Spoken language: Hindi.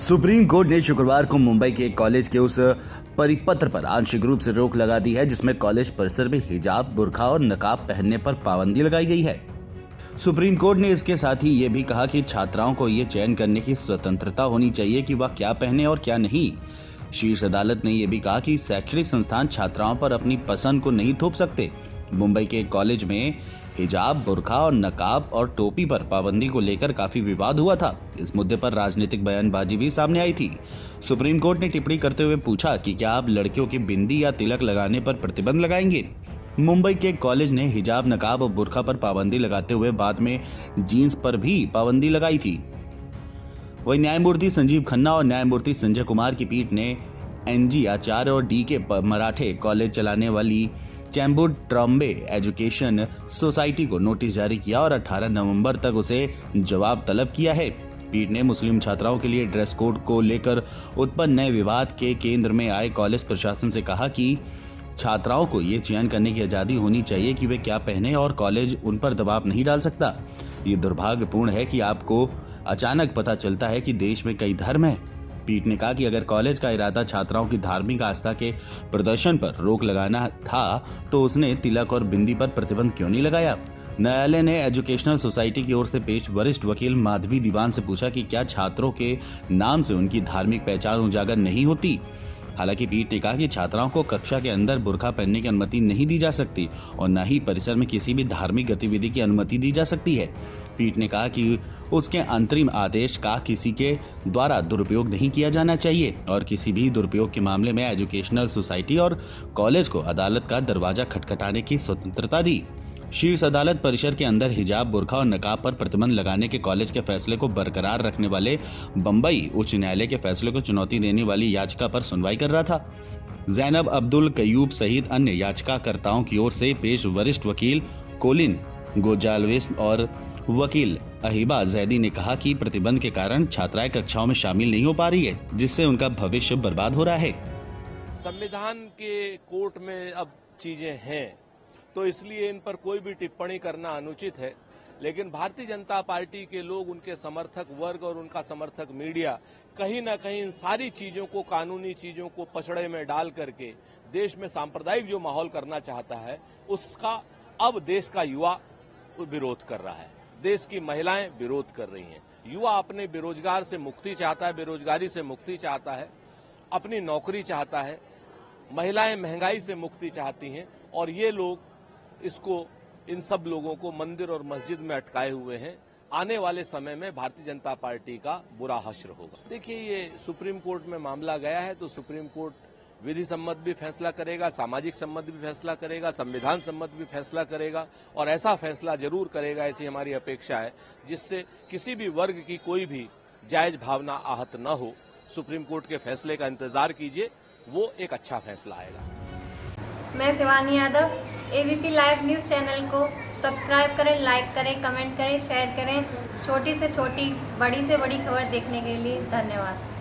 सुप्रीम कोर्ट ने शुक्रवार को मुंबई के एक कॉलेज के उस परिपत्र पर आंशिक रूप से रोक लगा दी है जिसमें कॉलेज परिसर में हिजाब, बुर्का और नकाब पहनने पर पाबंदी लगाई गई है। सुप्रीम कोर्ट ने इसके साथ ही ये भी कहा कि छात्राओं को ये चयन करने की स्वतंत्रता होनी चाहिए कि वह क्या पहने और क्या नहीं। शीर्ष अदालत ने यह भी कहा कि शैक्षणिक संस्थान छात्राओं पर अपनी पसंद को नहीं थोप सकते। मुंबई के एक कॉलेज में हिजाब, बुर्का और नकाब और टोपी पर पाबंदी को लेकर काफी विवाद हुआ था। इस मुद्दे पर राजनीतिक बयानबाजी भी सामने आई थी। सुप्रीम कोर्ट ने टिप्पणी करते हुए पूछा कि क्या आप लड़कियों की बिंदी या तिलक लगाने पर प्रतिबंध लगाएंगे। मुंबई के एक कॉलेज ने हिजाब, नकाब और बुर्का पर पाबंदी लगाते हुए बाद में जीन्स पर भी पाबंदी लगाई थी। वहीं न्यायमूर्ति संजीव खन्ना और न्यायमूर्ति संजय कुमार की पीठ ने एनजी आचार्य और डीके मराठे कॉलेज चलाने वाली चैम्बूर ट्रॉम्बे एजुकेशन सोसाइटी को नोटिस जारी किया और 18 नवंबर तक उसे जवाब तलब किया है। पीठ ने मुस्लिम छात्राओं के लिए ड्रेस कोड को लेकर उत्पन्न नए विवाद के केंद्र में आए कॉलेज प्रशासन से कहा कि छात्राओं को ये चयन करने की आजादी होनी चाहिए कि वे क्या पहने और कॉलेज उन पर दबाव नहीं डाल सकता। ये दुर्भाग्यपूर्ण है कि आपको अचानक पता चलता है कि देश में कई धर्म हैं। पीठ ने कहा कि अगर कॉलेज का इरादा छात्राओं की धार्मिक आस्था के प्रदर्शन पर रोक लगाना था तो उसने तिलक और बिंदी पर प्रतिबंध क्यों नहीं लगाया। न्यायालय ने एजुकेशनल सोसाइटी की ओर से पेश वरिष्ठ वकील माधवी दीवान से पूछा कि क्या छात्रों के नाम से उनकी धार्मिक पहचान उजागर नहीं होती। हालांकि पीठ ने कहा कि छात्राओं को कक्षा के अंदर बुर्का पहनने की अनुमति नहीं दी जा सकती और न ही परिसर में किसी भी धार्मिक गतिविधि की अनुमति दी जा सकती है। पीठ ने कहा कि उसके अंतरिम आदेश का किसी के द्वारा दुरुपयोग नहीं किया जाना चाहिए और किसी भी दुरुपयोग के मामले में एजुकेशनल सोसाइटी और कॉलेज को अदालत का दरवाजा खटखटाने की स्वतंत्रता दी। शीर्ष अदालत परिसर के अंदर हिजाब, बुर्का और नकाब पर प्रतिबंध लगाने के कॉलेज के फैसले को बरकरार रखने वाले बंबई उच्च न्यायालय के फैसले को चुनौती देने वाली याचिका पर सुनवाई कर रहा था। जैनब अब्दुल कयूब सहित अन्य याचिकाकर्ताओं की ओर से पेश वरिष्ठ वकील कोलिन गोजाल्वेस और वकील अहिबा जैदी ने कहा कि प्रतिबंध के कारण छात्राएं कक्षाओं में शामिल नहीं हो पा रही है, जिससे उनका भविष्य बर्बाद हो रहा है। संविधान के कोर्ट में अब चीजें हैं तो इसलिए इन पर कोई भी टिप्पणी करना अनुचित है, लेकिन भारतीय जनता पार्टी के लोग, उनके समर्थक वर्ग और उनका समर्थक मीडिया कहीं न कहीं इन सारी चीजों को, कानूनी चीजों को पछड़े में डाल करके देश में सांप्रदायिक जो माहौल करना चाहता है उसका अब देश का युवा विरोध कर रहा है, देश की महिलाएं विरोध कर रही हैं। युवा अपने बेरोजगार से मुक्ति चाहता है, बेरोजगारी से मुक्ति चाहता है, अपनी नौकरी चाहता है, महिलाएं महंगाई से मुक्ति चाहती हैं और ये लोग इसको, इन सब लोगों को मंदिर और मस्जिद में अटकाए हुए हैं। आने वाले समय में भारतीय जनता पार्टी का बुरा हश्र होगा। देखिए, ये सुप्रीम कोर्ट में मामला गया है तो सुप्रीम कोर्ट विधि सम्मत भी फैसला करेगा, सामाजिक सम्मत भी फैसला करेगा, संविधान सम्मत भी फैसला करेगा और ऐसा फैसला जरूर करेगा, ऐसी हमारी अपेक्षा है जिससे किसी भी वर्ग की कोई भी जायज भावना आहत न हो। सुप्रीम कोर्ट के फैसले का इंतजार कीजिए, वो एक अच्छा फैसला आएगा। मैं Shivani Yadav, ABP live news channel को सब्सक्राइब करें, लाइक करें, कमेंट करें, शेयर करें। छोटी से छोटी, बड़ी से बड़ी खबर देखने के लिए धन्यवाद।